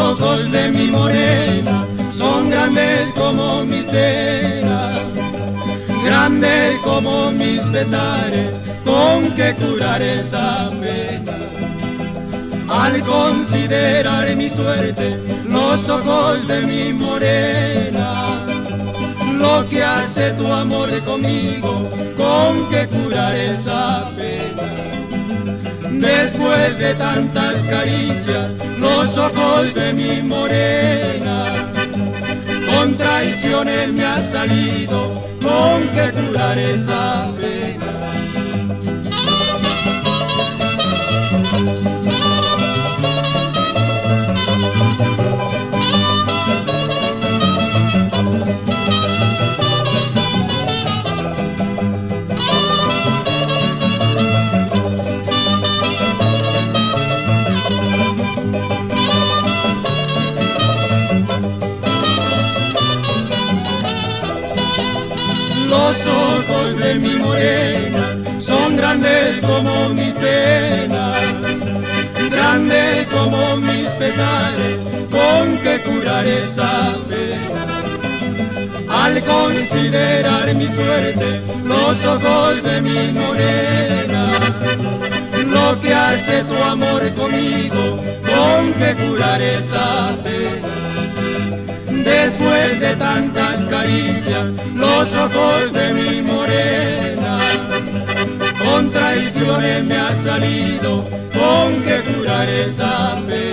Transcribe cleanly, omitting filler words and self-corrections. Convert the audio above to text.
ojos de mi morena son grandes como mis penas, grandes como mis pesares, con que curar esa pena. Al considerar mi suerte, los ojos de mi morena, lo que hace tu amor conmigo, con que curar esa pena. Después de tantas caricias, los ojos de mi morena, con traiciones me ha salido, con que curar esa pena. Los ojos de mi morena son grandes como mis penas, grandes como mis pesares, con que curar esa pena. Al considerar mi suerte, los ojos de mi morena, lo que hace tu amor conmigo, con que curar esa pena. Después de tantas caricias, los ojos de mi morena, con traiciones me ha salido, con que curar esa pena.